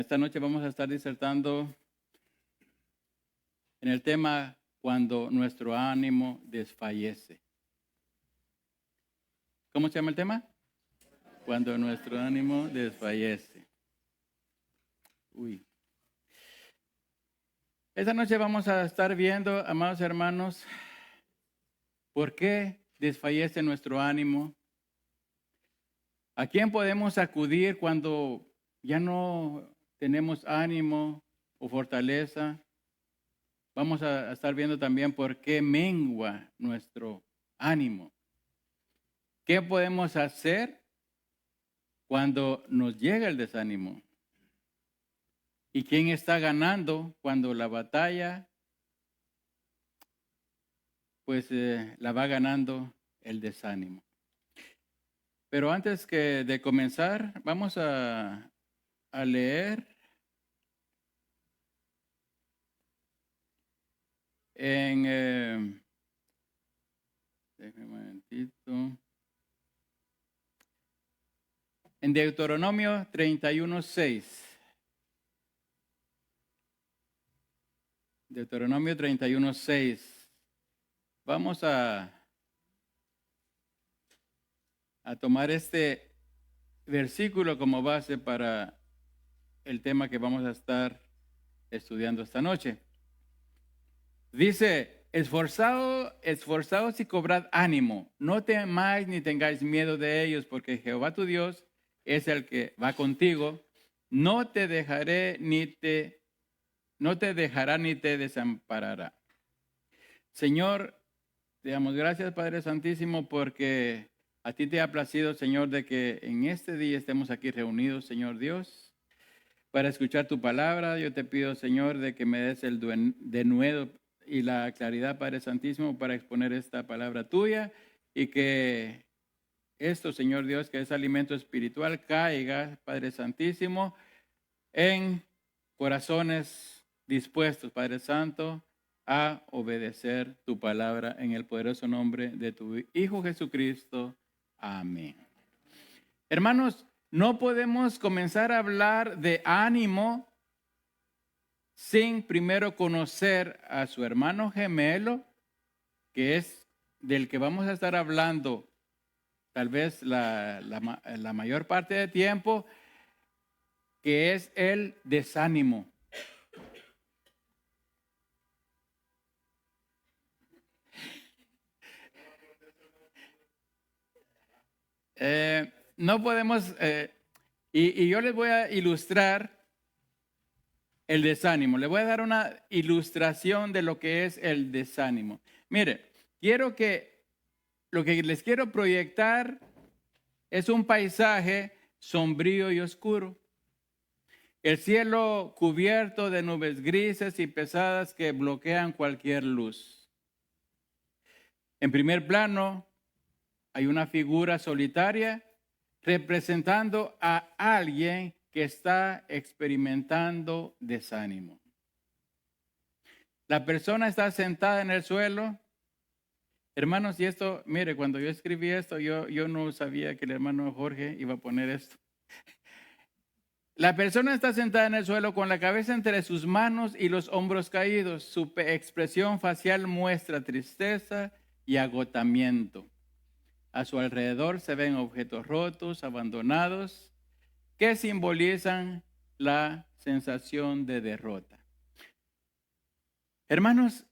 Esta noche vamos a estar disertando en el tema cuando nuestro ánimo desfallece. ¿Cómo se llama el tema? Cuando nuestro ánimo desfallece. Esta noche vamos a estar viendo, amados hermanos, por qué desfallece nuestro ánimo. ¿A quién podemos acudir cuando ya no tenemos ánimo o fortaleza? Vamos a estar viendo también por qué mengua nuestro ánimo. ¿Qué podemos hacer cuando nos llega el desánimo? ¿Y quién está ganando cuando la batalla, la va ganando el desánimo? Pero antes de comenzar, vamos a leer en déjame un momentito. En Deuteronomio 31:6. Deuteronomio 31:6. Vamos a tomar este versículo como base para el tema que vamos a estar estudiando esta noche. Dice: esforzaos y cobrad ánimo, no temáis ni tengáis miedo de ellos, porque Jehová tu Dios es el que va contigo, no te dejará ni te desamparará. Señor, te damos gracias, Padre Santísimo, porque a ti te ha placido, Señor, de que en este día estemos aquí reunidos, Señor Dios, para escuchar tu palabra. Yo te pido, Señor, de que me des el denuedo y la claridad, Padre Santísimo, para exponer esta palabra tuya, y que esto, Señor Dios, que es alimento espiritual, caiga, Padre Santísimo, en corazones dispuestos, Padre Santo, a obedecer tu palabra, en el poderoso nombre de tu Hijo Jesucristo. Amén. Hermanos, no podemos comenzar a hablar de ánimo sin primero conocer a su hermano gemelo, que es del que vamos a estar hablando tal vez la mayor parte del tiempo, que es el desánimo. No podemos, y yo les voy a ilustrar el desánimo. Le voy a dar una ilustración de lo que es el desánimo. Mire, lo que les quiero proyectar es un paisaje sombrío y oscuro. El cielo cubierto de nubes grises y pesadas que bloquean cualquier luz. En primer plano hay una figura solitaria representando a alguien que está experimentando desánimo. La persona está sentada en el suelo. Hermanos, y esto, mire, cuando yo escribí esto, yo no sabía que el hermano Jorge iba a poner esto. La persona está sentada en el suelo con la cabeza entre sus manos y los hombros caídos. Su expresión facial muestra tristeza y agotamiento. A su alrededor se ven objetos rotos, abandonados, que simbolizan la sensación de derrota. Hermanos,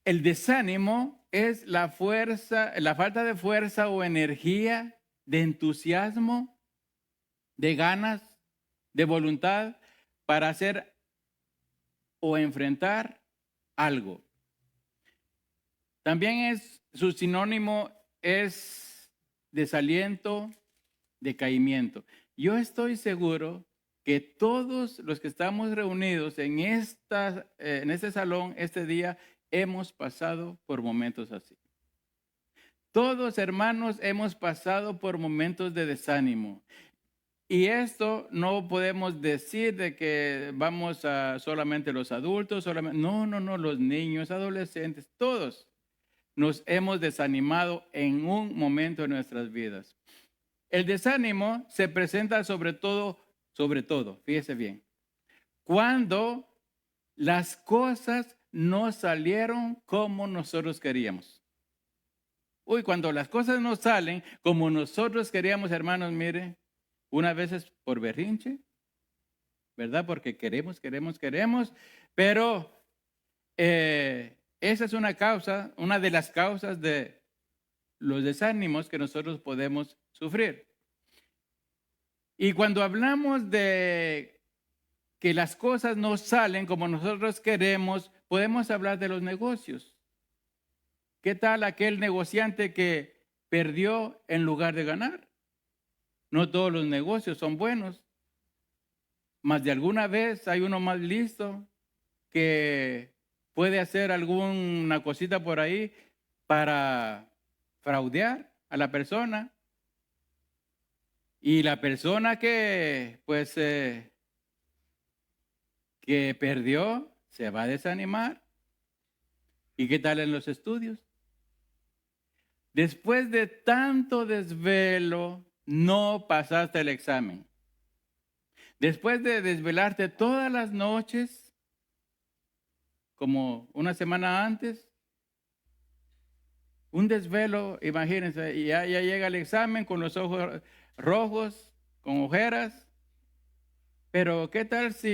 el desánimo es la falta de fuerza o energía, de entusiasmo, de ganas, de voluntad para hacer o enfrentar algo. También su sinónimo es desaliento, decaimiento. Yo estoy seguro que todos los que estamos reunidos en este salón este día hemos pasado por momentos así. Todos, hermanos, hemos pasado por momentos de desánimo. Y esto no podemos decir de que vamos a solamente los adultos, no, los niños, adolescentes, todos nos hemos desanimado en un momento de nuestras vidas. El desánimo se presenta sobre todo, fíjese bien, cuando las cosas no salieron como nosotros queríamos. Uy, cuando las cosas no salen como nosotros queríamos, hermanos, mire, una vez es por berrinche, ¿verdad? Porque queremos, pero esa es una de las causas de los desánimos que nosotros podemos sufrir. Y cuando hablamos de que las cosas no salen como nosotros queremos, podemos hablar de los negocios. ¿Qué tal aquel negociante que perdió en lugar de ganar? No todos los negocios son buenos. Más de alguna vez hay uno más listo que puede hacer alguna cosita por ahí para fraudear a la persona. Y la persona que que perdió se va a desanimar. ¿Y qué tal en los estudios? Después de tanto desvelo, no pasaste el examen. Después de desvelarte todas las noches, como una semana antes, un desvelo, imagínense, y ya llega el examen con los ojos rojos, con ojeras. Pero ¿qué tal si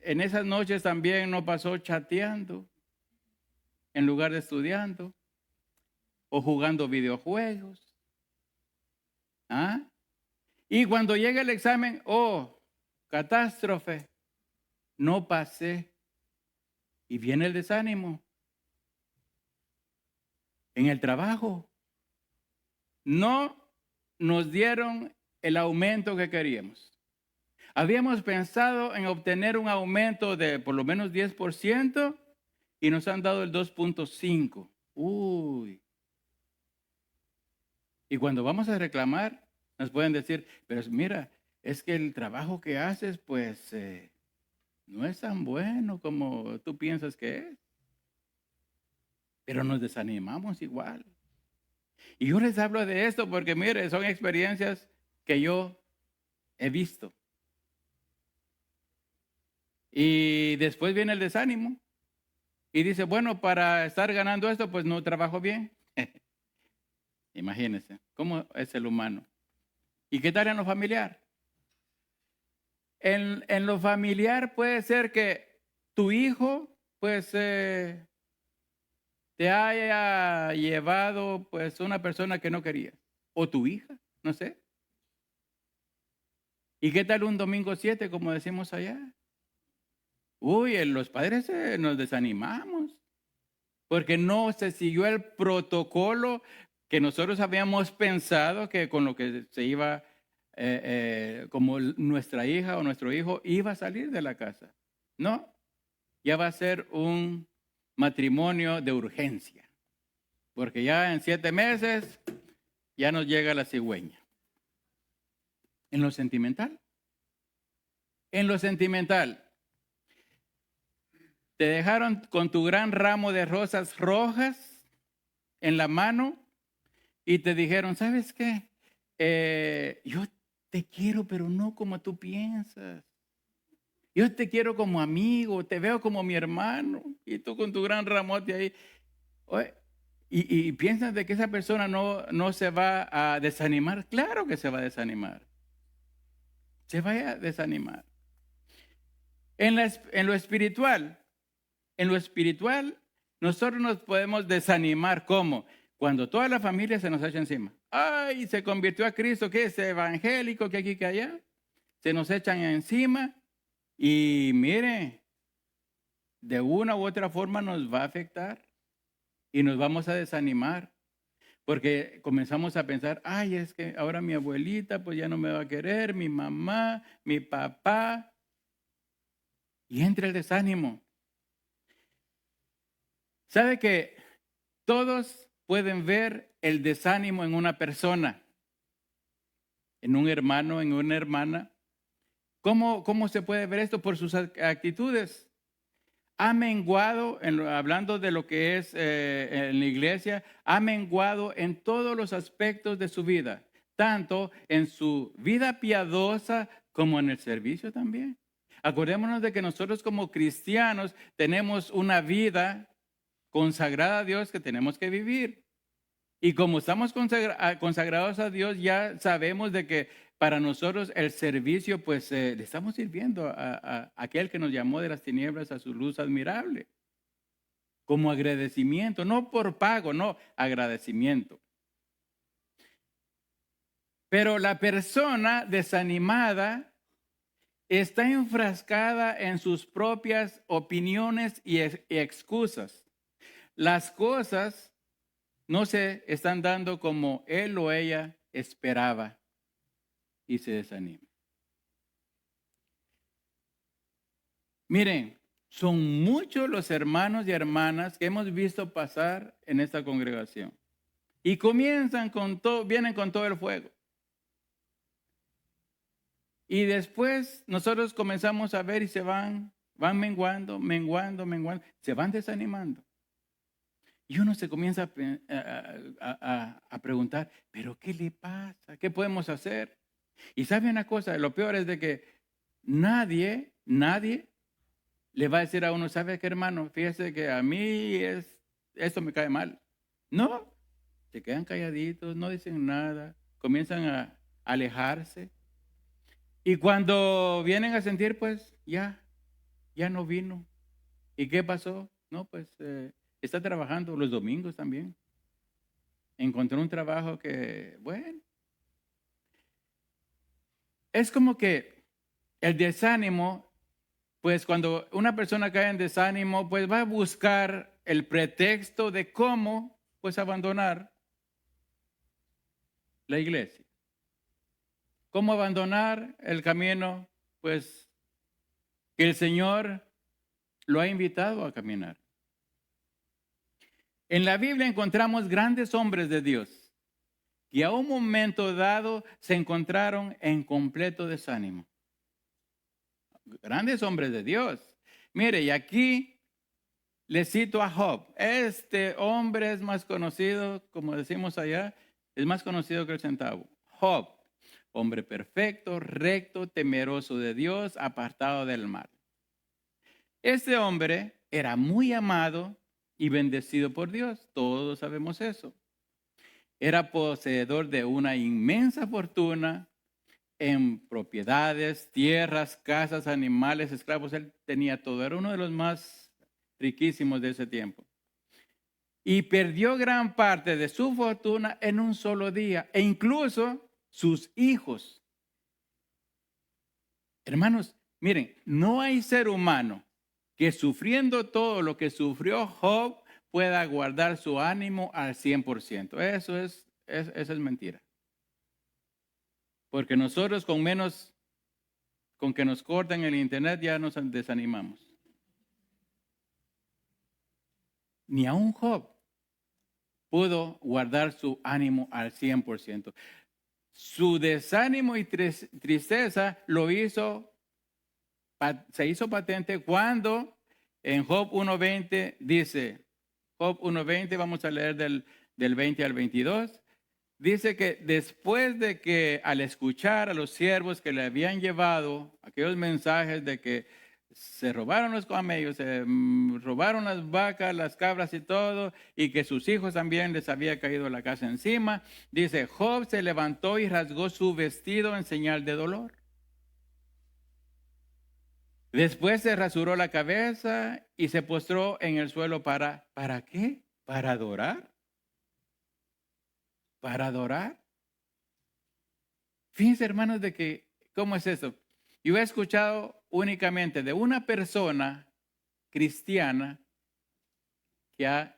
en esas noches también no pasó chateando en lugar de estudiando o jugando videojuegos? ¿Ah? Y cuando llega el examen, oh, catástrofe, no pasé. Y viene el desánimo. En el trabajo, no nos dieron el aumento que queríamos. Habíamos pensado en obtener un aumento de por lo menos 10% y nos han dado el 2.5%. Uy. Y cuando vamos a reclamar, nos pueden decir, pero mira, es que el trabajo que haces, pues, no es tan bueno como tú piensas que es. Pero nos desanimamos igual. Y yo les hablo de esto porque, mire, son experiencias que yo he visto. Y después viene el desánimo. Y dice, bueno, para estar ganando esto, pues no trabajo bien. Imagínense, ¿cómo es el humano? ¿Y qué tal en lo familiar? En lo familiar puede ser que tu hijo, pues, te haya llevado, pues, una persona que no querías. O tu hija, no sé. ¿Y qué tal un domingo 7, como decimos allá? Uy, los padres nos desanimamos porque no se siguió el protocolo que nosotros habíamos pensado que con lo que se iba, como nuestra hija o nuestro hijo iba a salir de la casa. No, ya va a ser un matrimonio de urgencia, porque ya en 7 meses ya nos llega la cigüeña. En lo sentimental. En lo sentimental. Te dejaron con tu gran ramo de rosas rojas en la mano y te dijeron, ¿sabes qué? Yo te quiero, pero no como tú piensas. Yo te quiero como amigo, te veo como mi hermano. Y tú con tu gran ramote ahí. Oye, y piensas de que esa persona no se va a desanimar. Claro que se va a desanimar. Se va a desanimar. En lo espiritual. En lo espiritual, nosotros nos podemos desanimar. ¿Cómo? Cuando toda la familia se nos echa encima. ¡Ay! Se convirtió a Cristo, que es evangélico, que aquí, que allá. Se nos echan encima y mire, de una u otra forma nos va a afectar y nos vamos a desanimar. Porque comenzamos a pensar, ay, es que ahora mi abuelita pues ya no me va a querer, mi mamá, mi papá. Y entra el desánimo. ¿Sabe que todos pueden ver el desánimo en una persona, en un hermano, en una hermana? ¿Cómo se puede ver esto? Por sus actitudes. Ha menguado, hablando de lo que es en la iglesia, ha menguado en todos los aspectos de su vida, tanto en su vida piadosa como en el servicio también. Acordémonos de que nosotros como cristianos tenemos una vida consagrada a Dios que tenemos que vivir. Y como estamos consagrados a Dios, ya sabemos de que para nosotros el servicio, pues le estamos sirviendo a aquel que nos llamó de las tinieblas a su luz admirable. Como agradecimiento, no por pago, no, agradecimiento. Pero la persona desanimada está enfrascada en sus propias opiniones y excusas. Las cosas no se están dando como él o ella esperaba y se desanima. Miren, son muchos los hermanos y hermanas que hemos visto pasar en esta congregación y comienzan con todo, vienen con todo el fuego. Y después nosotros comenzamos a ver y se van menguando, se van desanimando. Y uno se comienza a preguntar, ¿pero qué le pasa? ¿Qué podemos hacer? Y sabe una cosa, lo peor es de que nadie le va a decir a uno, ¿sabe qué, hermano? Fíjese que a mí esto me cae mal. No, se quedan calladitos, no dicen nada, comienzan a alejarse. Y cuando vienen a sentir, pues ya no vino. ¿Y qué pasó? No, pues está trabajando los domingos también. Encontró un trabajo que, bueno, es como que el desánimo, pues cuando una persona cae en desánimo, pues va a buscar el pretexto de cómo, pues abandonar la iglesia. ¿Cómo abandonar el camino? Pues que el Señor lo ha invitado a caminar. En la Biblia encontramos grandes hombres de Dios que a un momento dado se encontraron en completo desánimo. Grandes hombres de Dios. Mire, y aquí le cito a Job. Este hombre es más conocido, como decimos allá, es más conocido que el centavo. Job. Hombre perfecto, recto, temeroso de Dios, apartado del mal. Este hombre era muy amado y bendecido por Dios. Todos sabemos eso. Era poseedor de una inmensa fortuna en propiedades, tierras, casas, animales, esclavos. Él tenía todo. Era uno de los más riquísimos de ese tiempo. Y perdió gran parte de su fortuna en un solo día. E incluso sus hijos. Hermanos, miren, no hay ser humano que sufriendo todo lo que sufrió Job pueda guardar su ánimo al 100%. Eso es mentira. Porque nosotros con que nos cortan el internet ya nos desanimamos. Ni aun Job pudo guardar su ánimo al 100%. Su desánimo y tristeza se hizo patente cuando en Job 1:20 dice, Job 1:20, vamos a leer del 20 al 22, dice que después de que al escuchar a los siervos que le habían llevado aquellos mensajes de que se robaron los camellos, se robaron las vacas, las cabras y todo, y que sus hijos también les había caído la casa encima. Dice, Job se levantó y rasgó su vestido en señal de dolor. Después se rasuró la cabeza y se postró en el suelo ¿para qué? ¿Para adorar? ¿Para adorar? Fíjense, hermanos, de que, ¿cómo es eso? Yo he escuchado únicamente de una persona cristiana que ha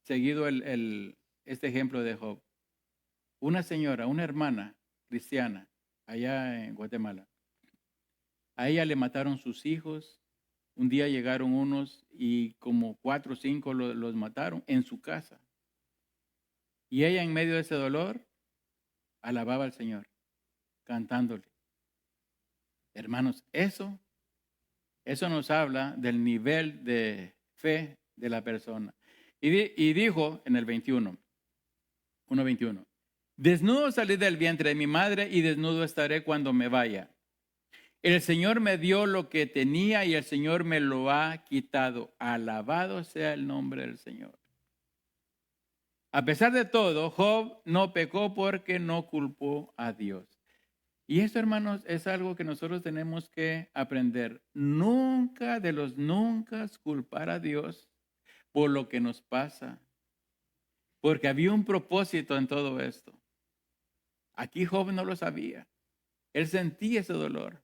seguido este ejemplo de Job. Una señora, una hermana cristiana allá en Guatemala. A ella le mataron sus hijos. Un día llegaron unos y como 4 o 5 los mataron en su casa. Y ella en medio de ese dolor alababa al Señor, cantándole. Hermanos, eso nos habla del nivel de fe de la persona. Y dijo en el 1:21, desnudo salí del vientre de mi madre y desnudo estaré cuando me vaya. El Señor me dio lo que tenía y el Señor me lo ha quitado. Alabado sea el nombre del Señor. A pesar de todo, Job no pecó porque no culpó a Dios. Y esto, hermanos, es algo que nosotros tenemos que aprender. Nunca de los nunca culpar a Dios por lo que nos pasa. Porque había un propósito en todo esto. Aquí Job no lo sabía. Él sentía ese dolor.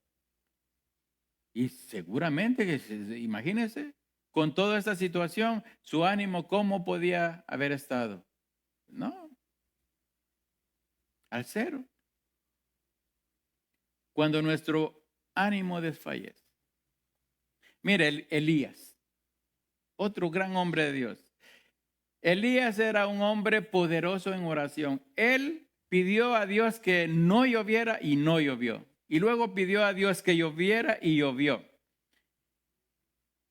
Y seguramente, imagínense, con toda esta situación, su ánimo, ¿cómo podía haber estado? No, al cero. Cuando nuestro ánimo desfallece. Mire, Elías, otro gran hombre de Dios. Elías era un hombre poderoso en oración. Él pidió a Dios que no lloviera y no llovió. Y luego pidió a Dios que lloviera y llovió.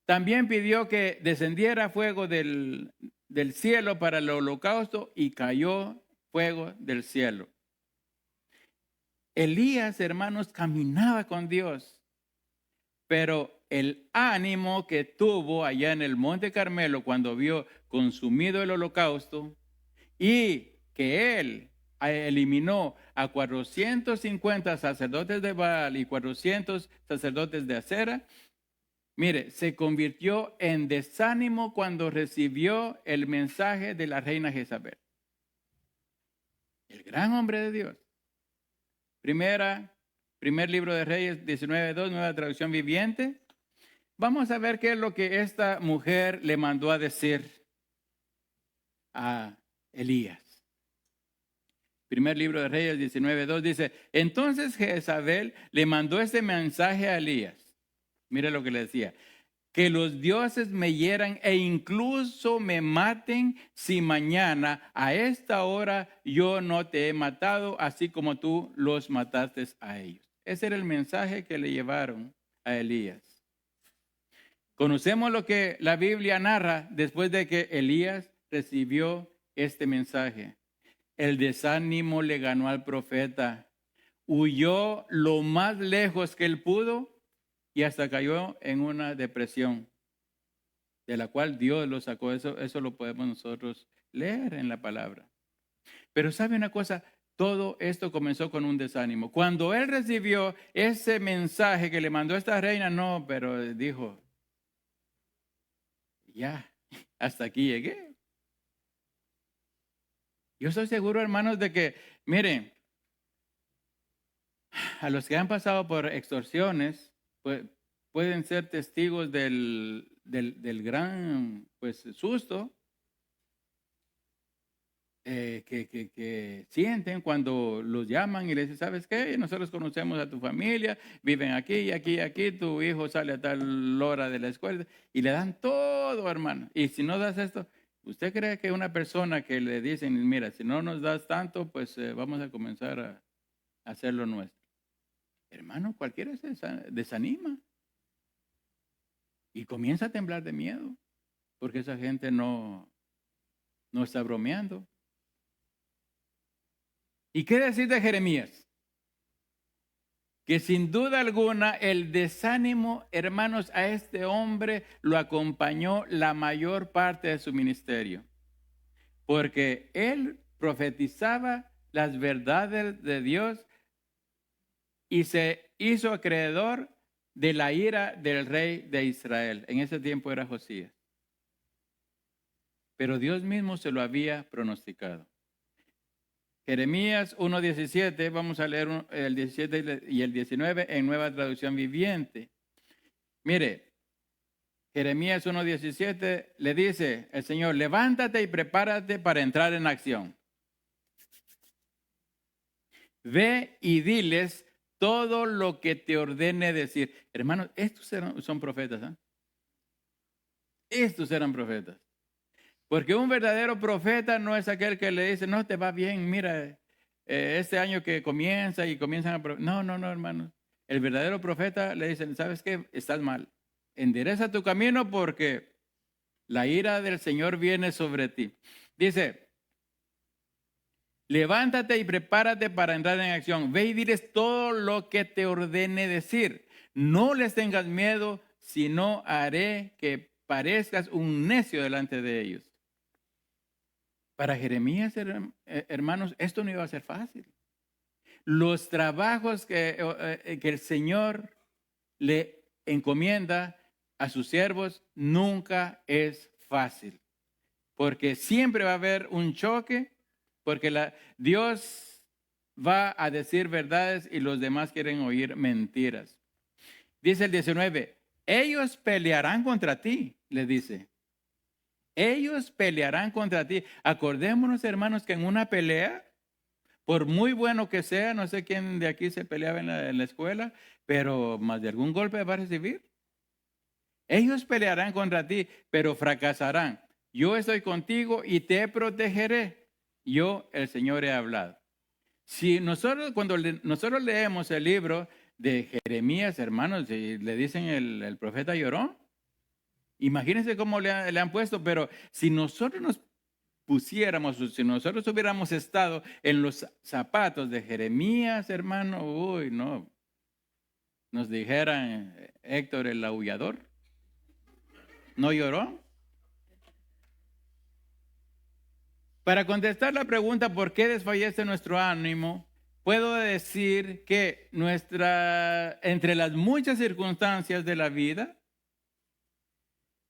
También pidió que descendiera fuego del cielo para el holocausto y cayó fuego del cielo. Elías, hermanos, caminaba con Dios, pero el ánimo que tuvo allá en el Monte Carmelo cuando vio consumido el holocausto y que él eliminó a 450 sacerdotes de Baal y 400 sacerdotes de Acera, mire, se convirtió en desánimo cuando recibió el mensaje de la reina Jezabel. El gran hombre de Dios. Primer libro de Reyes 19:2, nueva traducción viviente. Vamos a ver qué es lo que esta mujer le mandó a decir a Elías. Primer libro de Reyes 19:2 dice, entonces Jezabel le mandó este mensaje a Elías. Mire lo que le decía. Que los dioses me hieran e incluso me maten si mañana a esta hora yo no te he matado, así como tú los mataste a ellos. Ese era el mensaje que le llevaron a Elías. Conocemos lo que la Biblia narra después de que Elías recibió este mensaje. El desánimo le ganó al profeta. Huyó lo más lejos que él pudo y hasta cayó en una depresión, de la cual Dios lo sacó. Eso lo podemos nosotros leer en la palabra. Pero ¿sabe una cosa? Todo esto comenzó con un desánimo. Cuando él recibió ese mensaje que le mandó esta reina, no, pero dijo, ya, hasta aquí llegué. Yo estoy seguro, hermanos, de que, miren, a los que han pasado por extorsiones, pues, pueden ser testigos del gran susto que sienten cuando los llaman y les dicen, ¿sabes qué? Nosotros conocemos a tu familia, viven aquí, aquí, tu hijo sale a tal hora de la escuela y le dan todo, hermano. Y si no das esto, ¿usted cree que una persona que le dicen, mira, si no nos das tanto, pues vamos a comenzar a hacer lo nuestro? Hermano, cualquiera se desanima y comienza a temblar de miedo, porque esa gente no está bromeando. ¿Y qué decir de Jeremías? Que sin duda alguna el desánimo, hermanos, a este hombre lo acompañó la mayor parte de su ministerio, porque él profetizaba las verdades de Dios y se hizo acreedor de la ira del rey de Israel. En ese tiempo era Josías. Pero Dios mismo se lo había pronosticado. Jeremías 1:17, vamos a leer el 17 y el 19 en nueva traducción viviente. Mire, Jeremías 1:17 le dice el Señor, levántate y prepárate para entrar en acción. Ve y diles todo lo que te ordene decir. Hermanos, estos son profetas. Estos eran profetas. Porque un verdadero profeta no es aquel que le dice, no te va bien, mira, este año que comienza y comienzan a... No, hermanos. El verdadero profeta le dice, ¿sabes qué? Estás mal. Endereza tu camino porque la ira del Señor viene sobre ti. Dice, levántate y prepárate para entrar en acción. Ve y diles todo lo que te ordene decir. No les tengas miedo, sino haré que parezcas un necio delante de ellos. Para Jeremías, hermanos, esto no iba a ser fácil. Los trabajos que el Señor le encomienda a sus siervos nunca es fácil, porque siempre va a haber un choque, porque Dios va a decir verdades y los demás quieren oír mentiras. Dice el 19, ellos pelearán contra ti, le dice. Ellos pelearán contra ti. Acordémonos, hermanos, que en una pelea, por muy bueno que sea, no sé quién de aquí se peleaba en la escuela, pero más de algún golpe va a recibir. Ellos pelearán contra ti, pero fracasarán. Yo estoy contigo y te protegeré. Yo, el Señor, he hablado. Si nosotros, cuando nosotros leemos el libro de Jeremías, hermanos, y le dicen el profeta lloró, imagínense cómo le han puesto, pero si nosotros nos pusiéramos, si nosotros hubiéramos estado en los zapatos de Jeremías, hermano, uy, no, nos dijeran Héctor el aullador, ¿no lloró? Para contestar la pregunta ¿por qué desfallece nuestro ánimo? Puedo decir que entre las muchas circunstancias de la vida,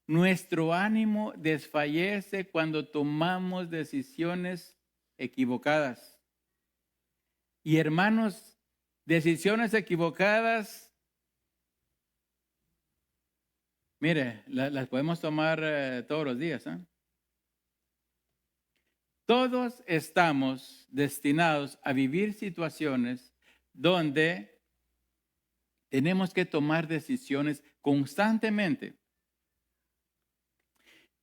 nuestro ánimo desfallece cuando tomamos decisiones equivocadas. Y hermanos, decisiones equivocadas, mire, las podemos tomar todos los días. Todos estamos destinados a vivir situaciones donde tenemos que tomar decisiones constantemente.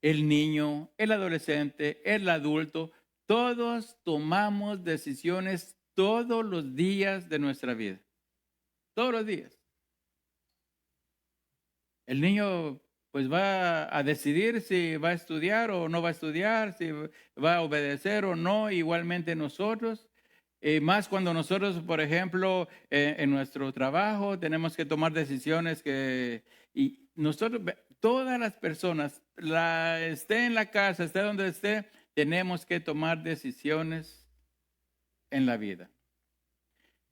El niño, el adolescente, el adulto, todos tomamos decisiones todos los días de nuestra vida. Todos los días. El niño pues va a decidir si va a estudiar o no va a estudiar, si va a obedecer o no, igualmente nosotros. Más cuando nosotros, por ejemplo, en nuestro trabajo tenemos que tomar decisiones y nosotros, todas las personas, esté en la casa, esté donde esté, tenemos que tomar decisiones en la vida.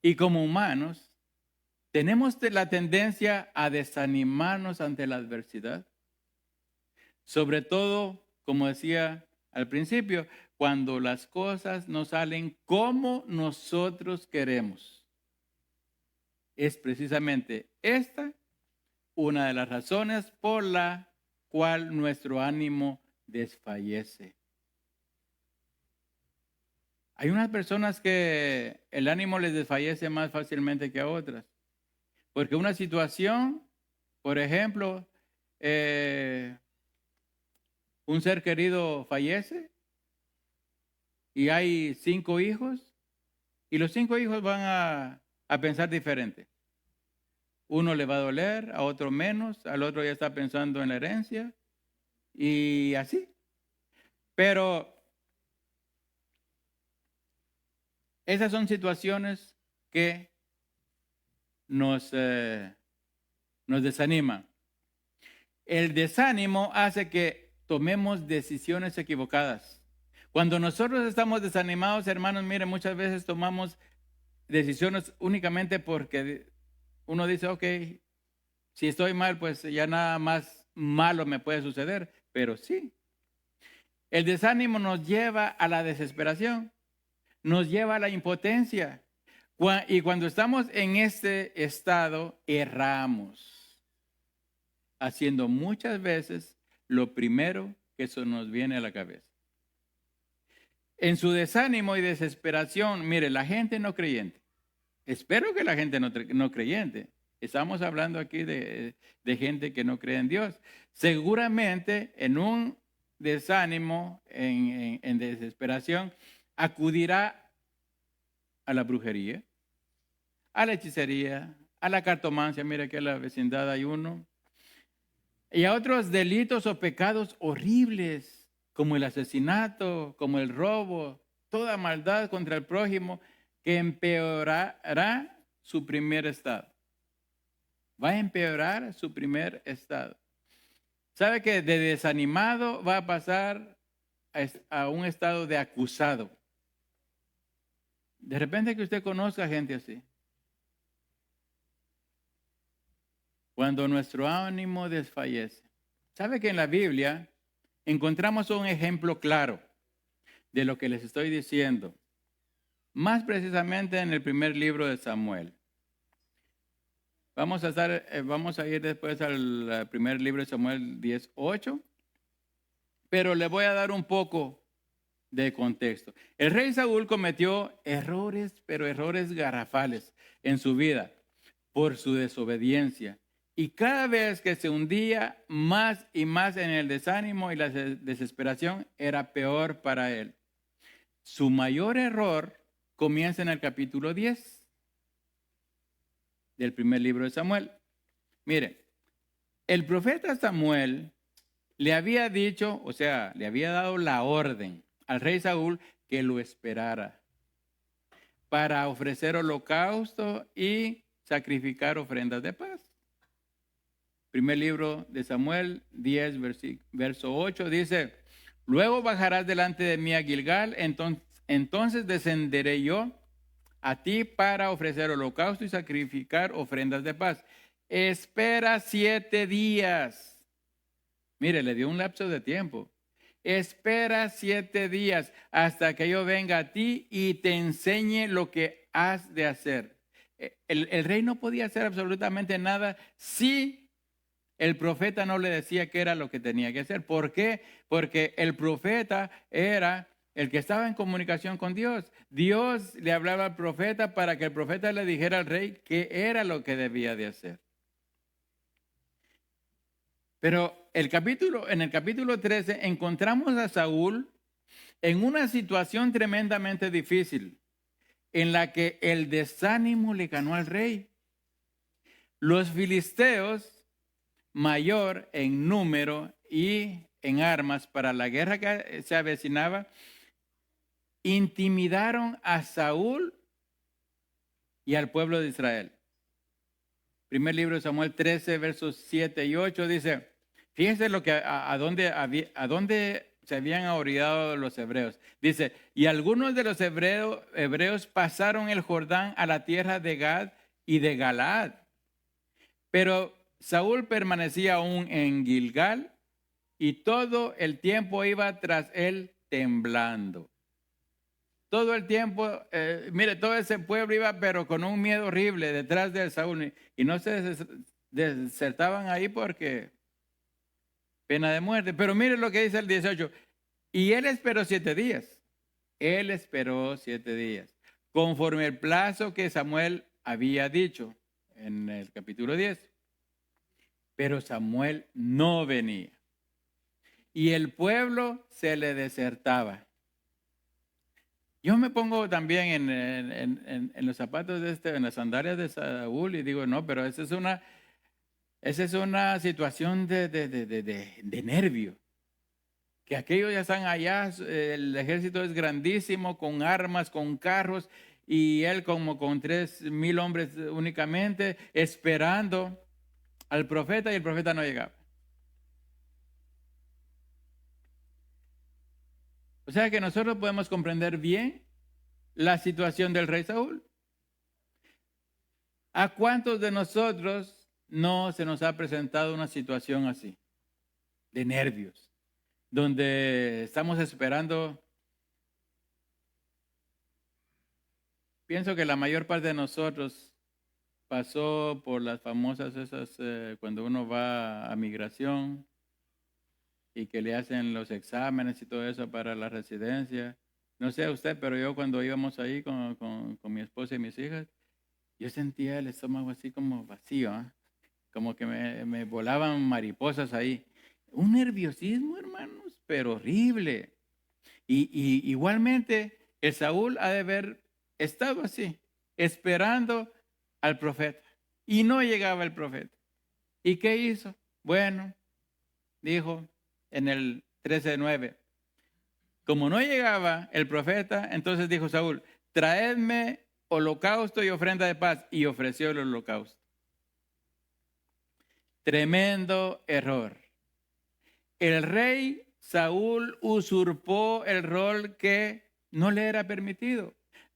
Y como humanos, tenemos la tendencia a desanimarnos ante la adversidad. Sobre todo, como decía al principio, cuando las cosas no salen como nosotros queremos. Es precisamente esta una de las razones por la cual nuestro ánimo desfallece. Hay unas personas que el ánimo les desfallece más fácilmente que a otras. Porque una situación, por ejemplo, un ser querido fallece y hay 5 hijos y los 5 hijos van a pensar diferente. Uno le va a doler, a otro menos, al otro ya está pensando en la herencia y así. Pero esas son situaciones que nos desaniman. El desánimo hace que tomemos decisiones equivocadas. Cuando nosotros estamos desanimados, hermanos, miren, muchas veces tomamos decisiones únicamente porque uno dice, ok, si estoy mal, pues ya nada más malo me puede suceder. Pero sí, el desánimo nos lleva a la desesperación, nos lleva a la impotencia. Y cuando estamos en este estado, erramos, haciendo muchas veces lo primero que se nos viene a la cabeza. En su desánimo y desesperación, mire, la gente no creyente, espero que la gente no creyente, estamos hablando aquí de gente que no cree en Dios, seguramente en un desánimo, en desesperación, acudirá a la brujería, a la hechicería, a la cartomancia, mira que en la vecindad hay uno, y a otros delitos o pecados horribles, como el asesinato, como el robo, toda maldad contra el prójimo que empeorará su primer estado. Va a empeorar su primer estado. ¿Sabe que de desanimado va a pasar a un estado de acusado? De repente que usted conozca gente así. Cuando nuestro ánimo desfallece. ¿Sabe que en la Biblia encontramos un ejemplo claro de lo que les estoy diciendo? Más precisamente en el primer libro de Samuel. Vamos a ir después al primer libro de Samuel 10:8, pero le voy a dar un poco de contexto. El rey Saúl cometió errores, pero errores garrafales en su vida por su desobediencia. Y cada vez que se hundía más y más en el desánimo y la desesperación, era peor para él. Su mayor error comienza en el capítulo 10 del primer libro de Samuel. Mire, el profeta Samuel le había dicho, o sea, le había dado la orden al rey Saúl que lo esperara para ofrecer holocausto y sacrificar ofrendas de paz. Primer libro de Samuel 10, verso 8 dice, luego bajarás delante de mí a Gilgal, entonces descenderé yo a ti para ofrecer holocausto y sacrificar ofrendas de paz. Espera 7 días. Mire, le dio un lapso de tiempo. Espera 7 días hasta que yo venga a ti y te enseñe lo que has de hacer. El rey no podía hacer absolutamente nada si el profeta no le decía qué era lo que tenía que hacer. ¿Por qué? Porque el profeta era el que estaba en comunicación con Dios. Dios le hablaba al profeta para que el profeta le dijera al rey qué era lo que debía de hacer. Pero en el capítulo 13 encontramos a Saúl en una situación tremendamente difícil, en la que el desánimo le ganó al rey. Los filisteos, mayor en número y en armas para la guerra que se avecinaba, intimidaron a Saúl y al pueblo de Israel. Primer libro de Samuel 13, versos 7 y 8 dice, fíjense lo que, a dónde se habían ahorillado los hebreos. Dice, y algunos de los hebreos pasaron el Jordán a la tierra de Gad y de Galaad. Pero Saúl permanecía aún en Gilgal y todo el tiempo iba tras él temblando. Todo el tiempo, mire, todo ese pueblo iba pero con un miedo horrible detrás de Saúl y no se desertaban ahí porque pena de muerte. Pero mire lo que dice el 18. Y él esperó 7 días. Él esperó 7 días, conforme el plazo que Samuel había dicho en el capítulo 10. Pero Samuel no venía. Y el pueblo se le desertaba. Yo me pongo también en los zapatos en las sandalias de Saúl y digo, no, pero esa es una situación de nervio. Que aquellos ya están allá, el ejército es grandísimo, con armas, con carros, y él como con 3,000 hombres únicamente, esperando al profeta, y el profeta no llegaba. O sea que nosotros podemos comprender bien la situación del rey Saúl. ¿A cuántos de nosotros no se nos ha presentado una situación así, de nervios, donde estamos esperando? Pienso que la mayor parte de nosotros pasó por las famosas esas, cuando uno va a migración y que le hacen los exámenes y todo eso para la residencia. No sé a usted, pero yo cuando íbamos ahí con mi esposa y mis hijas, yo sentía el estómago así como vacío, ¿eh? Como que me volaban mariposas ahí. Un nerviosismo, hermanos, pero horrible. Y igualmente, el Saúl ha de haber estado así, esperando al profeta. Y no llegaba el profeta. ¿Y qué hizo? Bueno, dijo en el 13:9, como no llegaba el profeta, entonces dijo Saúl, traedme holocausto y ofrenda de paz. Y ofreció el holocausto. Tremendo error. El rey Saúl usurpó el rol que no le era permitido.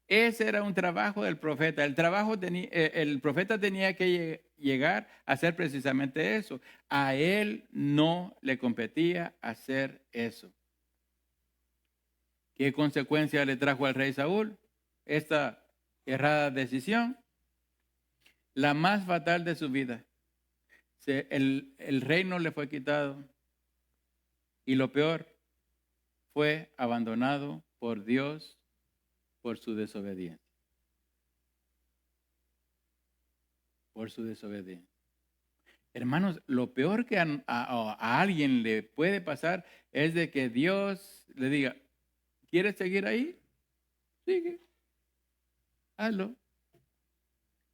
Ese era un trabajo del profeta. El profeta tenía que llegar a hacer precisamente eso. A él no le competía hacer eso. ¿Qué consecuencia le trajo al rey Saúl esta errada decisión? La más fatal de su vida. El reino le fue quitado y lo peor, fue abandonado por Dios por su desobediencia. Por su desobediencia. Hermanos, lo peor que a alguien le puede pasar es de que Dios le diga, ¿quieres seguir ahí? Sigue. Hazlo.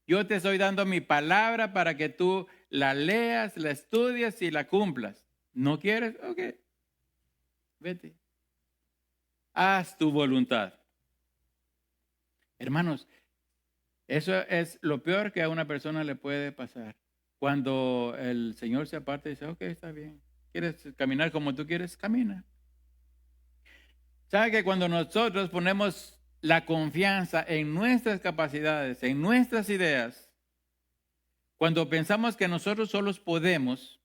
Yo te estoy dando mi palabra para que tú la leas, la estudies y la cumplas. ¿No quieres? Ok. Vete. Haz tu voluntad. Hermanos, eso es lo peor que a una persona le puede pasar. Cuando el Señor se aparta y dice, ok, está bien. ¿Quieres caminar como tú quieres? Camina. ¿Sabe que cuando nosotros ponemos la confianza en nuestras capacidades, en nuestras ideas, cuando pensamos que nosotros solos podemos,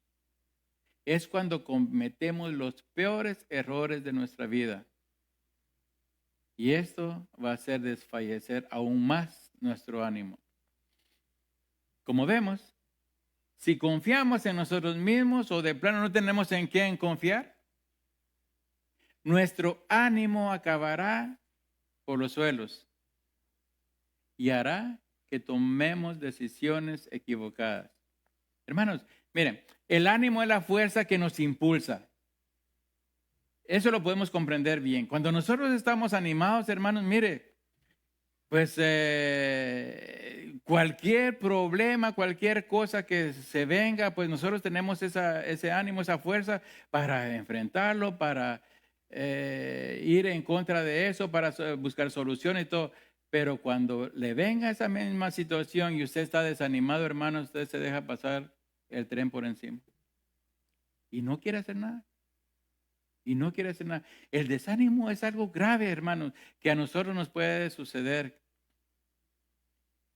es cuando cometemos los peores errores de nuestra vida. Y esto va a hacer desfallecer aún más nuestro ánimo. Como vemos, si confiamos en nosotros mismos o de plano no tenemos en quién confiar, nuestro ánimo acabará por los suelos y hará que tomemos decisiones equivocadas. Hermanos, miren, el ánimo es la fuerza que nos impulsa. Eso lo podemos comprender bien. Cuando nosotros estamos animados, hermanos, mire, pues cualquier problema, cualquier cosa que se venga, pues nosotros tenemos ese ánimo, esa fuerza para enfrentarlo, para ir en contra de eso, para buscar soluciones y todo. Pero cuando le venga esa misma situación y usted está desanimado, hermano, usted se deja pasar el tren por encima. Y no quiere hacer nada. Y no quiere hacer nada. El desánimo es algo grave, hermanos, que a nosotros nos puede suceder.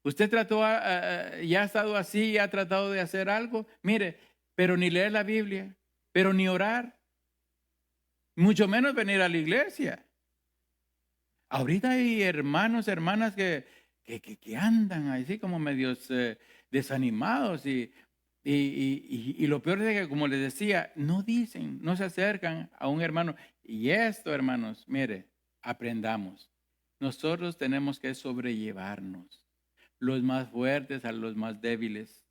Usted ya ha estado así, ya ha tratado de hacer algo, mire, pero ni leer la Biblia, pero ni orar, mucho menos venir a la iglesia. Ahorita hay hermanos, hermanas que andan así como medios desanimados y lo peor es que, como les decía, no dicen, no se acercan a un hermano. Y esto, hermanos, mire, aprendamos. Nosotros tenemos que sobrellevarnos, los más fuertes a los más débiles.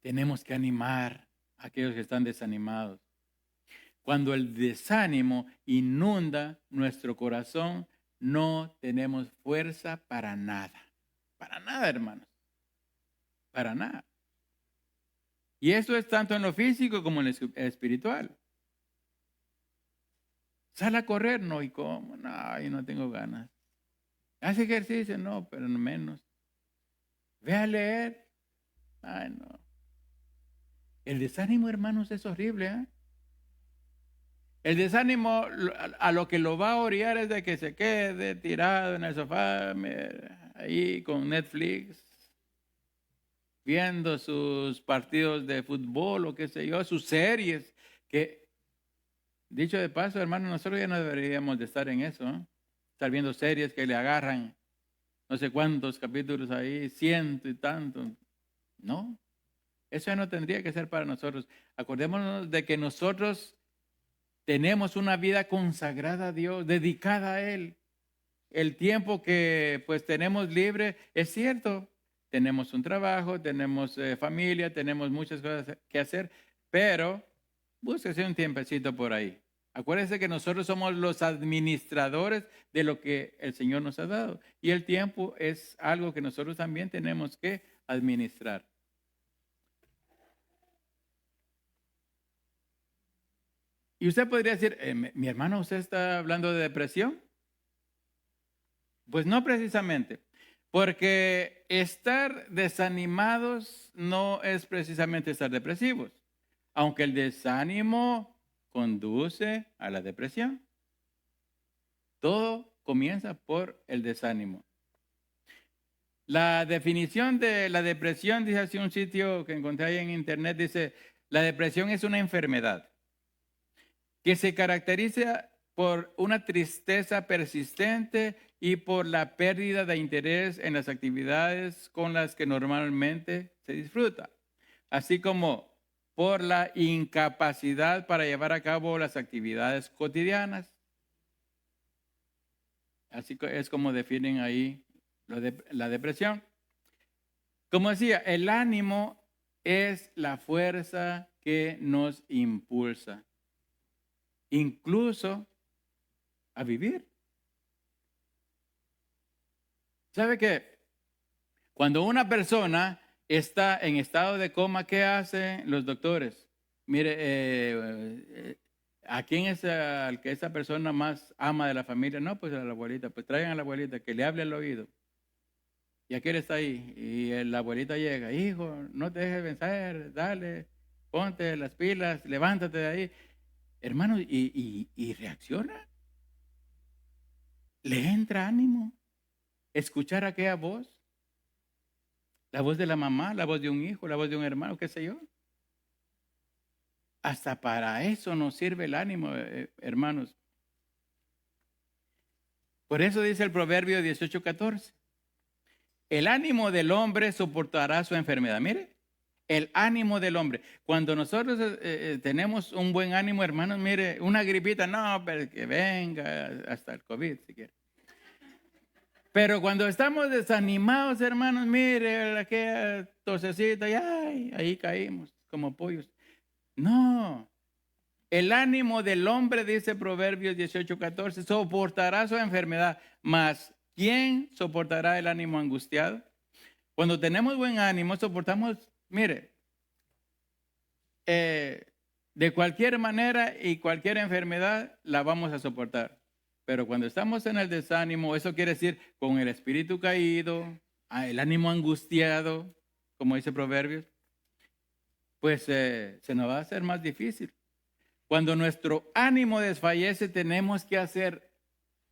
Tenemos que animar a aquellos que están desanimados. Cuando el desánimo inunda nuestro corazón, no tenemos fuerza para nada. Para nada, hermanos. Para nada. Y eso es tanto en lo físico como en lo espiritual. Sale a correr, no, ¿y cómo? No, yo no tengo ganas. Hace ejercicio, no, pero no menos. Ve a leer. Ay, no. El desánimo, hermanos, es horrible, ¿eh? El desánimo a lo que lo va a orillar es de que se quede tirado en el sofá, ahí con Netflix, viendo sus partidos de fútbol o qué sé yo, sus series, que, dicho de paso, hermano, nosotros ya no deberíamos de estar en eso, ¿eh? Estar viendo series que le agarran no sé cuántos capítulos ahí, 100 y tantos. No, eso ya no tendría que ser para nosotros. Acordémonos de que nosotros tenemos una vida consagrada a Dios, dedicada a Él. El tiempo que pues tenemos libre, es cierto, tenemos un trabajo, tenemos familia, tenemos muchas cosas que hacer, pero búsquese un tiempecito por ahí. Acuérdense que nosotros somos los administradores de lo que el Señor nos ha dado. Y el tiempo es algo que nosotros también tenemos que administrar. Y usted podría decir, mi hermano, ¿usted está hablando de depresión? Pues no precisamente. Porque estar desanimados no es precisamente estar depresivos, aunque el desánimo conduce a la depresión. Todo comienza por el desánimo. La definición de la depresión, dice así un sitio que encontré ahí en internet, dice, la depresión es una enfermedad que se caracteriza por una tristeza persistente y por la pérdida de interés en las actividades con las que normalmente se disfruta, así como por la incapacidad para llevar a cabo las actividades cotidianas. Así es como definen ahí la depresión. Como decía, el ánimo es la fuerza que nos impulsa, incluso a vivir. ¿Sabe qué? Cuando una persona está en estado de coma, ¿qué hacen los doctores? Mire, ¿a quién es al que esa persona más ama de la familia? No, pues a la abuelita. Pues traigan a la abuelita que le hable al oído. Y aquel está ahí. Y la abuelita llega. Hijo, no te dejes vencer. Dale, ponte las pilas, levántate de ahí. Hermano, y reacciona. Le entra ánimo. Escuchar aquella voz. La voz de la mamá, la voz de un hijo, la voz de un hermano, qué sé yo. Hasta para eso nos sirve el ánimo, hermanos. Por eso dice el Proverbio 18:14. El ánimo del hombre soportará su enfermedad. Mire, el ánimo del hombre. Cuando nosotros tenemos un buen ánimo, hermanos, mire, una gripita, no, pero que venga hasta el COVID si quiere. Pero cuando estamos desanimados, hermanos, mire, aquella tosecita, y ay, ahí caímos como pollos. No, el ánimo del hombre, dice Proverbios 18:14, soportará su enfermedad, mas ¿quién soportará el ánimo angustiado? Cuando tenemos buen ánimo, soportamos, mire, de cualquier manera y cualquier enfermedad la vamos a soportar. Pero cuando estamos en el desánimo, eso quiere decir con el espíritu caído, el ánimo angustiado, como dice Proverbios, pues se nos va a hacer más difícil. Cuando nuestro ánimo desfallece, tenemos que hacer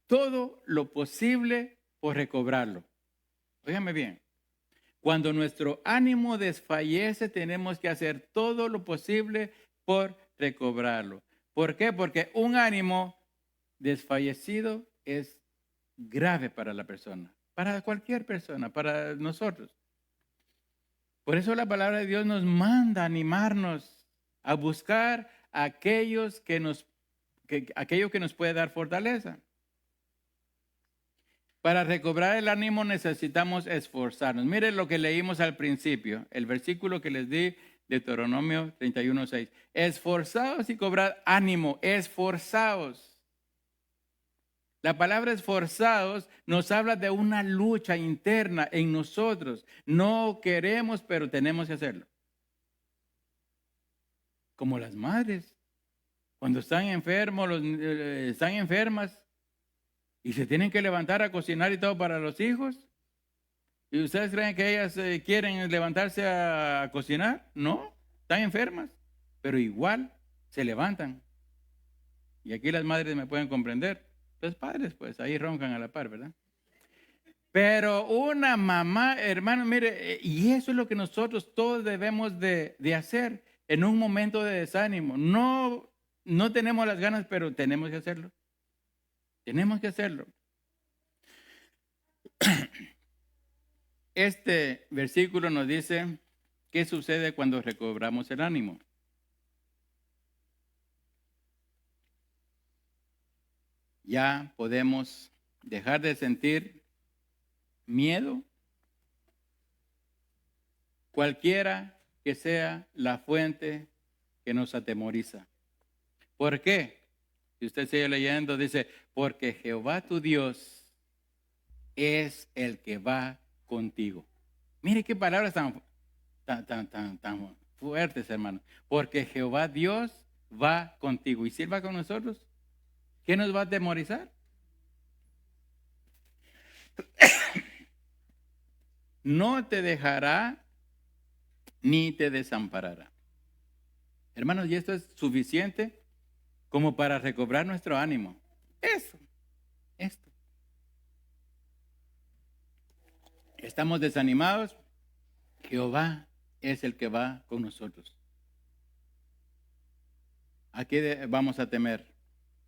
todo lo posible por recobrarlo. Óigame bien. Cuando nuestro ánimo desfallece, tenemos que hacer todo lo posible por recobrarlo. ¿Por qué? Porque un ánimo desfallecido es grave para la persona, para cualquier persona, para nosotros. Por eso la palabra de Dios nos manda animarnos a buscar aquello que nos puede dar fortaleza. Para recobrar el ánimo necesitamos esforzarnos. Miren lo que leímos al principio, el versículo que les di de Deuteronomio 31:6. Esforzaos y cobrad ánimo, esforzaos. La palabra esforzados nos habla de una lucha interna en nosotros. No queremos, pero tenemos que hacerlo. Como las madres, cuando están enfermos, están enfermas y se tienen que levantar a cocinar y todo para los hijos. ¿Y ustedes creen que ellas quieren levantarse a cocinar? No, están enfermas, pero igual se levantan. Y aquí las madres me pueden comprender. Los padres, pues, ahí roncan a la par, ¿verdad? Pero una mamá, hermano, mire, y eso es lo que nosotros todos debemos de hacer en un momento de desánimo. No tenemos las ganas, pero tenemos que hacerlo. Tenemos que hacerlo. Este versículo nos dice qué sucede cuando recobramos el ánimo. Ya podemos dejar de sentir miedo, cualquiera que sea la fuente que nos atemoriza. ¿Por qué? Si usted sigue leyendo, dice, porque Jehová tu Dios es el que va contigo. Mire qué palabras tan fuertes, hermano. Porque Jehová Dios va contigo. ¿Y si Él va con nosotros? ¿Qué nos va a atemorizar? no te dejará ni te desamparará. Hermanos, y esto es suficiente como para recobrar nuestro ánimo. Esto. Estamos desanimados, Jehová es el que va con nosotros. ¿A qué vamos a temer?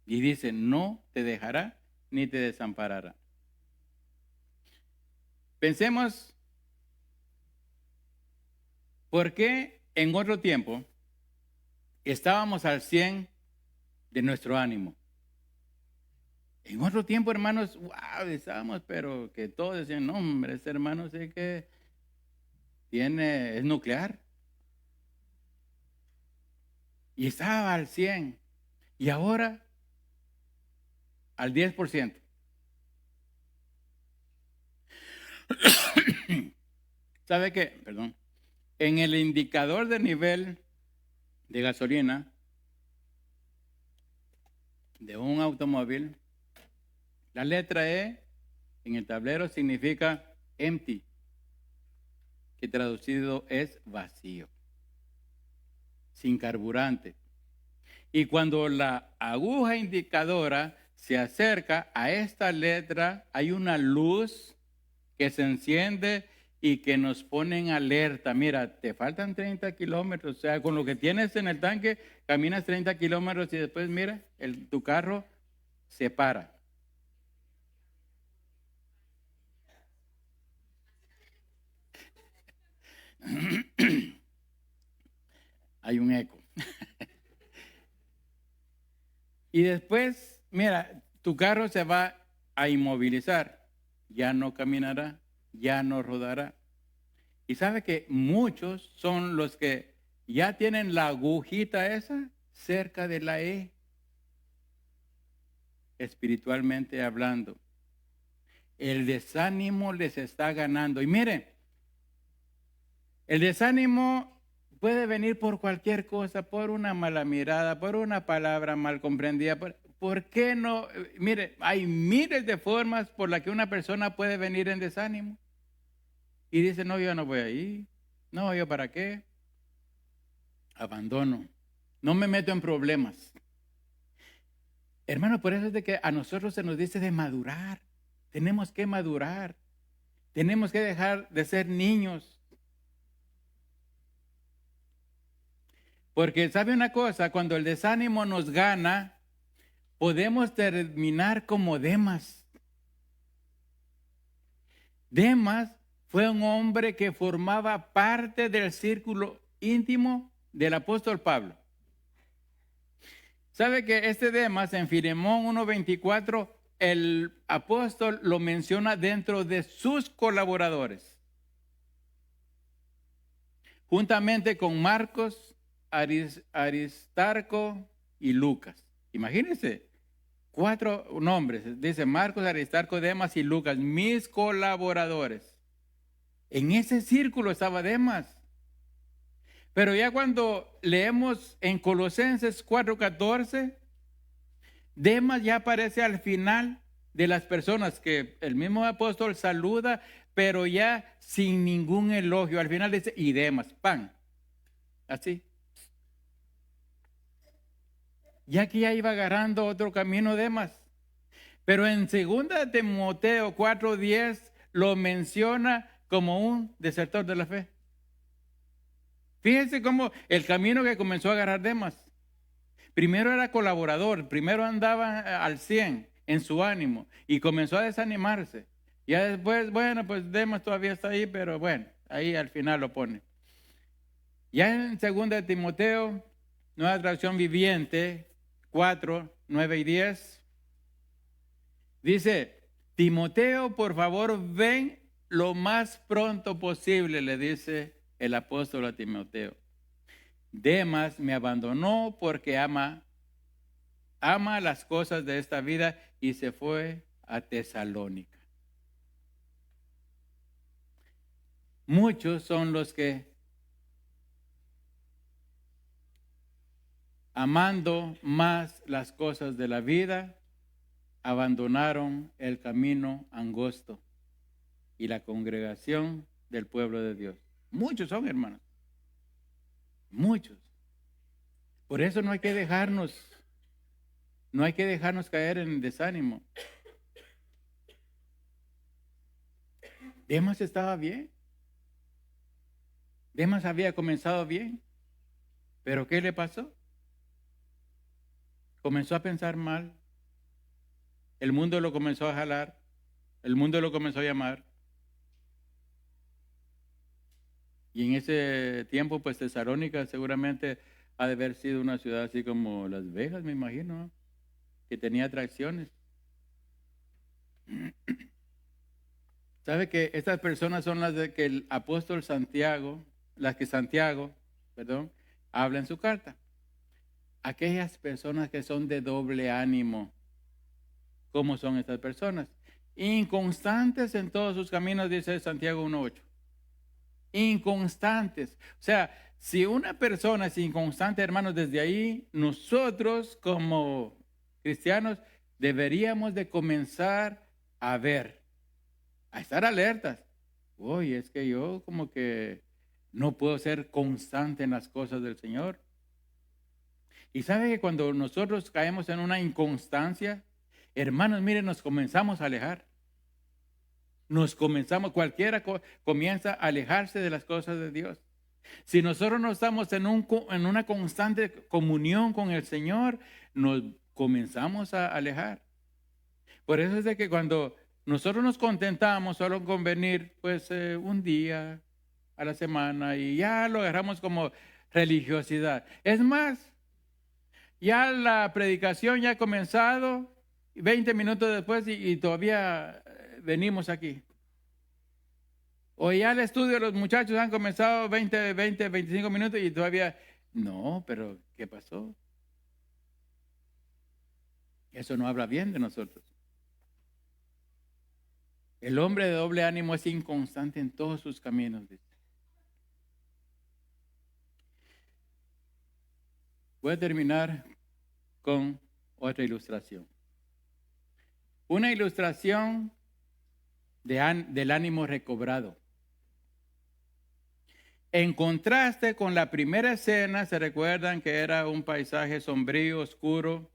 Y dice, no te dejará ni te desamparará. Pensemos, ¿por qué en otro tiempo estábamos al 100 de nuestro ánimo? En otro tiempo, hermanos, wow, estábamos, pero que todos decían, no, hombre, ese hermano sí que es nuclear. Y estaba al 100. Y ahora al 10%. ¿Sabe qué? Perdón. En el indicador de nivel de gasolina de un automóvil, la letra E en el tablero significa empty, que traducido es vacío, sin carburante. Y cuando la aguja indicadora se acerca a esta letra, hay una luz que se enciende y que nos pone en alerta. Mira, te faltan 30 kilómetros, o sea, con lo que tienes en el tanque, caminas 30 kilómetros y después, mira, tu carro se para. Hay un eco. Y después, mira, tu carro se va a inmovilizar. Ya no caminará, ya no rodará. Y sabe que muchos son los que ya tienen la agujita esa cerca de la E, espiritualmente hablando. El desánimo les está ganando. Y mire, el desánimo puede venir por cualquier cosa, por una mala mirada, por una palabra mal comprendida. ¿Por qué no? Mire, hay miles de formas por las que una persona puede venir en desánimo. Y dice, no, yo no voy ahí. No, ¿yo para qué? Abandono. No me meto en problemas. Hermano, por eso es de que a nosotros se nos dice de madurar. Tenemos que madurar. Tenemos que dejar de ser niños. Porque sabe una cosa, cuando el desánimo nos gana, podemos terminar como Demas. Demas fue un hombre que formaba parte del círculo íntimo del apóstol Pablo. ¿Sabe que este Demas en Filemón 1:24, el apóstol lo menciona dentro de sus colaboradores? Juntamente con Marcos, Aristarco y Lucas. Imagínense, 4 nombres. Dice Marcos, Aristarco, Demas y Lucas, mis colaboradores. En ese círculo estaba Demas. Pero ya cuando leemos en Colosenses 4:14, Demas ya aparece al final de las personas que el mismo apóstol saluda, pero ya sin ningún elogio. Al final dice, y Demas, pan. Así. Ya que ya iba agarrando otro camino Demas. Pero en 2 Timoteo 4:10 lo menciona como un desertor de la fe. Fíjense cómo el camino que comenzó a agarrar Demas. Primero era colaborador, primero andaba al 100 en su ánimo y comenzó a desanimarse. Ya después, bueno, pues Demas todavía está ahí, pero bueno, ahí al final lo pone. Ya en 2 Timoteo, Nueva Traducción Viviente, 4, 9 y 10, dice, Timoteo, por favor, ven lo más pronto posible, le dice el apóstol a Timoteo. Demas me abandonó porque ama las cosas de esta vida y se fue a Tesalónica. Muchos son los que, amando más las cosas de la vida, abandonaron el camino angosto y la congregación del pueblo de Dios. Muchos son, hermanos. Muchos. Por eso no hay que dejarnos caer en desánimo. Demas estaba bien. Demas había comenzado bien. Pero ¿qué le pasó? Comenzó a pensar mal. El mundo lo comenzó a jalar. El mundo lo comenzó a llamar. Y en ese tiempo, pues Tesalónica seguramente ha de haber sido una ciudad así como Las Vegas, me imagino, ¿no? Que tenía atracciones. ¿Sabe que estas personas son las de que el apóstol Santiago, las que Santiago, habla en su carta? Aquellas personas que son de doble ánimo. ¿Cómo son estas personas? Inconstantes en todos sus caminos, dice Santiago 1:8. Inconstantes. O sea, si una persona es inconstante, hermanos, desde ahí nosotros como cristianos deberíamos de comenzar a ver, a estar alertas. Uy, es que yo como que no puedo ser constante en las cosas del Señor. Y sabe que cuando nosotros caemos en una inconstancia, hermanos, miren, nos comenzamos a alejar. Cualquiera comienza a alejarse de las cosas de Dios. Si nosotros no estamos en una constante comunión con el Señor, nos comenzamos a alejar. Por eso es de que cuando nosotros nos contentamos solo con venir, pues un día a la semana y ya lo agarramos como religiosidad. Es más, ya la predicación ya ha comenzado, 20 minutos después y todavía venimos aquí. O ya el estudio de los muchachos han comenzado 25 minutos y todavía, no, pero ¿qué pasó? Eso no habla bien de nosotros. El hombre de doble ánimo es inconstante en todos sus caminos, dice. Voy a terminar con otra ilustración. Una ilustración del ánimo recobrado. En contraste con la primera escena, se recuerdan que era un paisaje sombrío, oscuro,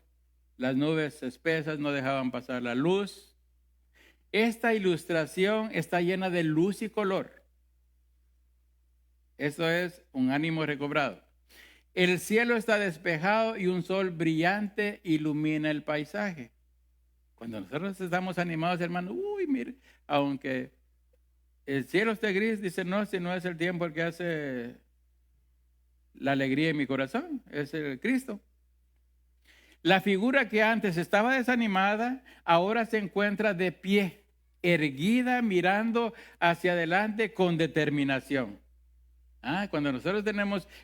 las nubes espesas no dejaban pasar la luz. Esta ilustración está llena de luz y color. Eso es un ánimo recobrado. El cielo está despejado y un sol brillante ilumina el paisaje. Cuando nosotros estamos animados, hermano, mire, aunque el cielo esté gris, dice, no, si no es el tiempo el que hace la alegría en mi corazón, es el Cristo. La figura que antes estaba desanimada, ahora se encuentra de pie, erguida, mirando hacia adelante con determinación. Cuando nosotros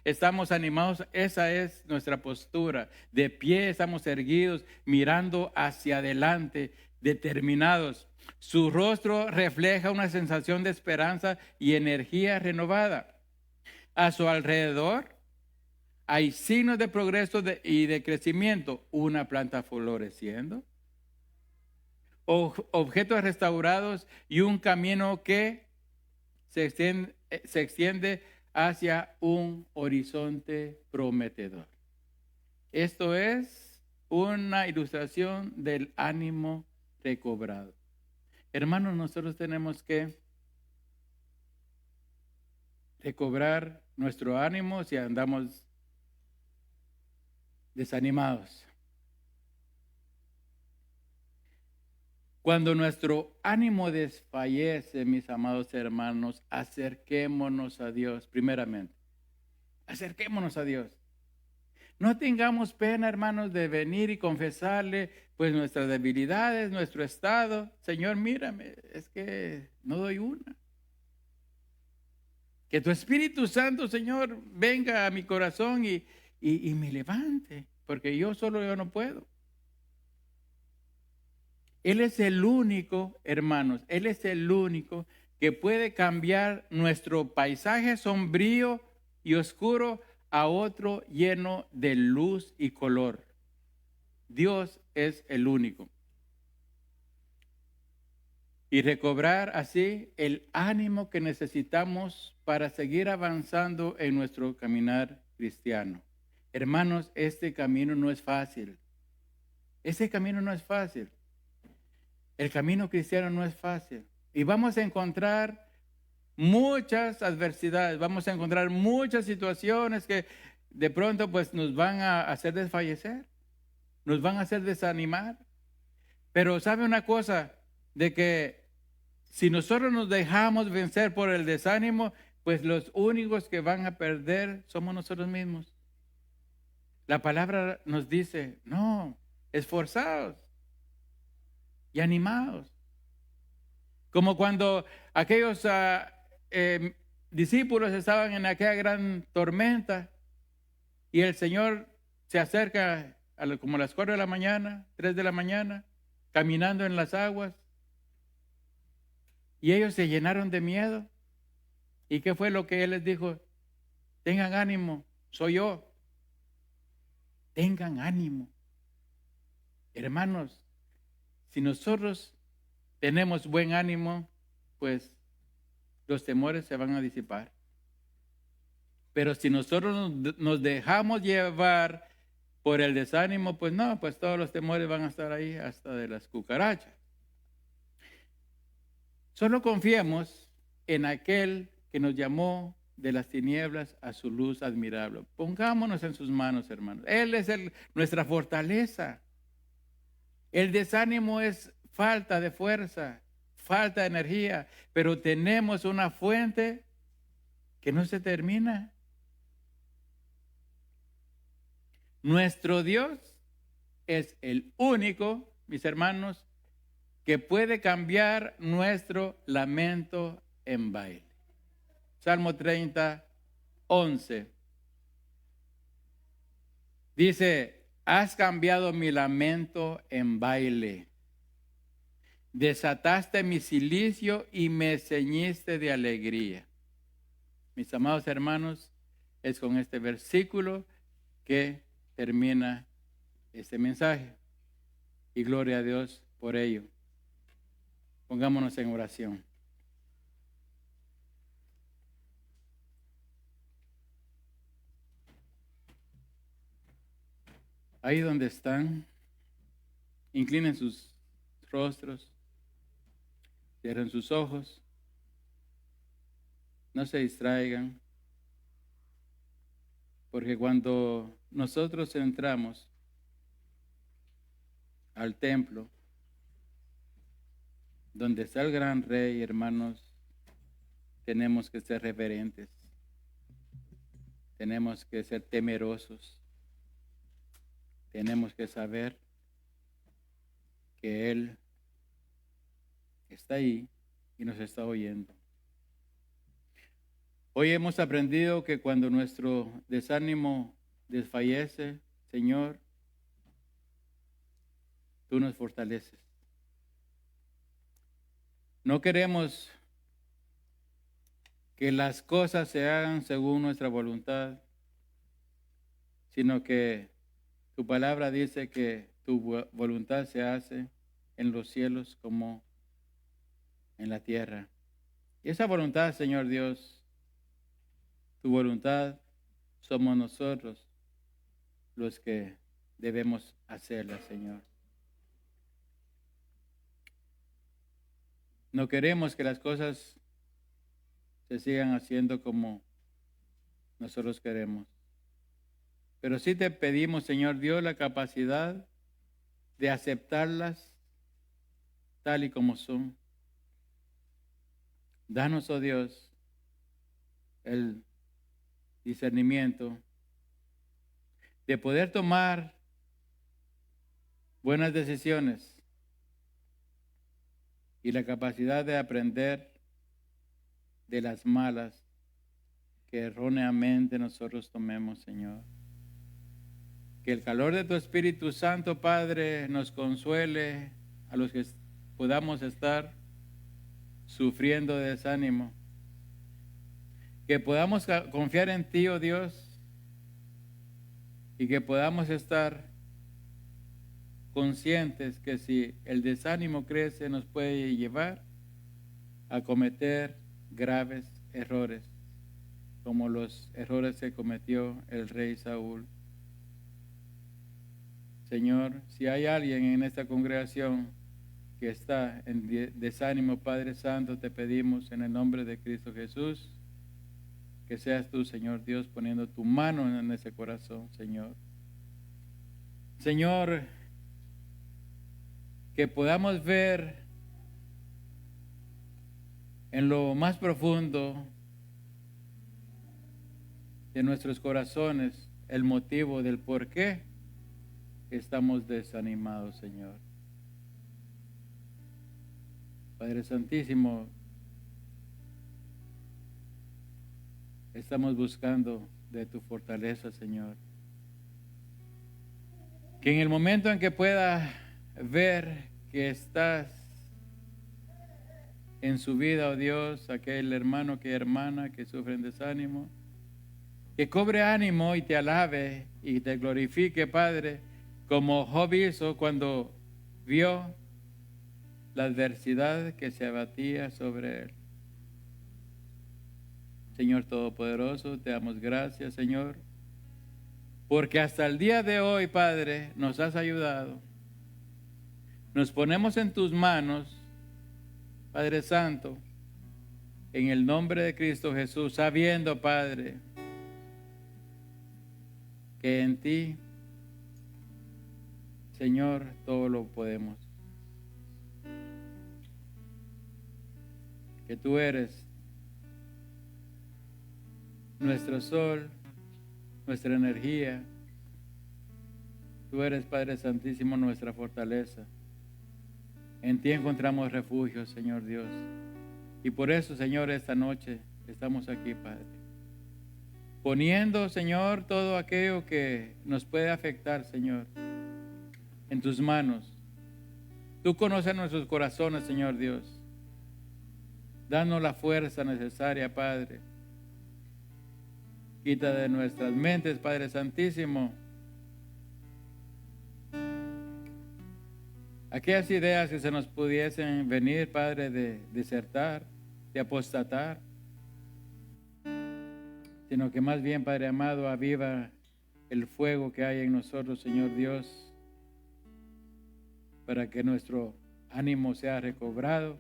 estamos animados, esa es nuestra postura. De pie, estamos erguidos, mirando hacia adelante, determinados. Su rostro refleja una sensación de esperanza y energía renovada. A su alrededor hay signos de progreso y de crecimiento. Una planta floreciendo, objetos restaurados y un camino que se extiende hacia un horizonte prometedor. Esto es una ilustración del ánimo recobrado. Hermanos, nosotros tenemos que recobrar nuestro ánimo si andamos desanimados. Cuando nuestro ánimo desfallece, mis amados hermanos, acerquémonos a Dios primeramente. Acerquémonos a Dios. No tengamos pena, hermanos, de venir y confesarle pues nuestras debilidades, nuestro estado. Señor, mírame, es que no doy una. Que tu Espíritu Santo, Señor, venga a mi corazón y me levante, porque yo no puedo. Él es el único, hermanos, Él es el único que puede cambiar nuestro paisaje sombrío y oscuro a otro lleno de luz y color. Dios es el único. y recobrar así el ánimo que necesitamos para seguir avanzando en nuestro caminar cristiano. Hermanos, este camino no es fácil. Ese camino no es fácil. El camino cristiano no es fácil. Y vamos a encontrar muchas adversidades, vamos a encontrar muchas situaciones que de pronto pues nos van a hacer desfallecer, nos van a hacer desanimar. Pero ¿sabe una cosa? De que si nosotros nos dejamos vencer por el desánimo, pues los únicos que van a perder somos nosotros mismos. La palabra nos dice, no, esforzados y animados. Como cuando aquellos discípulos estaban en aquella gran tormenta y el Señor se acerca como a las 4 de la mañana, 3 de la mañana, caminando en las aguas. Y ellos se llenaron de miedo. ¿Y qué fue lo que Él les dijo? Tengan ánimo, soy yo. Tengan ánimo. Hermanos, si nosotros tenemos buen ánimo, pues los temores se van a disipar. Pero si nosotros nos dejamos llevar por el desánimo, pues no, pues todos los temores van a estar ahí, hasta de las cucarachas. Solo confiemos en aquel que nos llamó de las tinieblas a su luz admirable. Pongámonos en sus manos, hermanos. Él es nuestra fortaleza. El desánimo es falta de fuerza, falta de energía, pero tenemos una fuente que no se termina. Nuestro Dios es el único, mis hermanos, que puede cambiar nuestro lamento en baile. Salmo 30, 11. Dice, has cambiado mi lamento en baile. Desataste mi cilicio y me ceñiste de alegría. Mis amados hermanos, es con este versículo que termina este mensaje. Y gloria a Dios por ello. Pongámonos en oración. Ahí donde están, inclinen sus rostros, cierren sus ojos, no se distraigan, porque cuando nosotros entramos al templo, donde está el gran rey, hermanos, tenemos que ser reverentes, tenemos que ser temerosos, tenemos que saber que Él está ahí y nos está oyendo. Hoy hemos aprendido que cuando nuestro desánimo desfallece, Señor, tú nos fortaleces. No queremos que las cosas se hagan según nuestra voluntad, sino que tu palabra dice que tu voluntad se hace en los cielos como en la tierra. Y esa voluntad, Señor Dios, tu voluntad, somos nosotros los que debemos hacerla, Señor. No queremos que las cosas se sigan haciendo como nosotros queremos. Pero sí te pedimos, Señor Dios, la capacidad de aceptarlas tal y como son. Danos, oh Dios, el discernimiento de poder tomar buenas decisiones y la capacidad de aprender de las malas que erróneamente nosotros tomemos, Señor. Que el calor de tu Espíritu Santo, Padre, nos consuele a los que podamos estar sufriendo de desánimo. Que podamos confiar en ti, oh Dios, y que podamos estar conscientes que si el desánimo crece nos puede llevar a cometer graves errores, como los errores que cometió el rey Saúl. Señor, si hay alguien en esta congregación que está en desánimo, Padre Santo, te pedimos en el nombre de Cristo Jesús, que seas tú, Señor Dios, poniendo tu mano en ese corazón, Señor. Señor, que podamos ver en lo más profundo de nuestros corazones el motivo del por qué estamos desanimados, Señor. Padre Santísimo, estamos buscando de tu fortaleza, Señor. Que en el momento en que pueda ver que estás en su vida, oh Dios, aquel hermano que hermana que sufren desánimo, que cobre ánimo y te alabe y te glorifique, Padre, como Job hizo cuando vio la adversidad que se abatía sobre él. Señor Todopoderoso, te damos gracias, Señor, porque hasta el día de hoy, Padre, nos has ayudado. Nos ponemos en tus manos, Padre Santo, en el nombre de Cristo Jesús, sabiendo, Padre, que en ti, Señor, todo lo podemos. Que tú eres nuestro sol, nuestra energía. Tú eres, Padre Santísimo, nuestra fortaleza. En ti encontramos refugio, Señor Dios. Y por eso, Señor, esta noche estamos aquí, Padre. Poniendo, Señor, todo aquello que nos puede afectar, Señor, en tus manos. Tú conoces nuestros corazones, Señor Dios. Danos la fuerza necesaria, Padre. Quita de nuestras mentes, Padre Santísimo, aquellas ideas que se nos pudiesen venir, Padre, de desertar, de apostatar, sino que más bien, Padre amado, aviva el fuego que hay en nosotros, Señor Dios, para que nuestro ánimo sea recobrado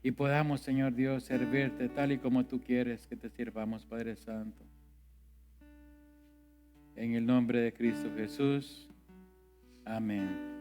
y podamos, Señor Dios, servirte tal y como tú quieres que te sirvamos, Padre Santo. En el nombre de Cristo Jesús. Amén.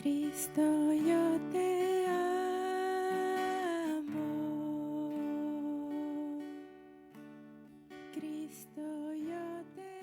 Cristo, yo te amo. Cristo, yo te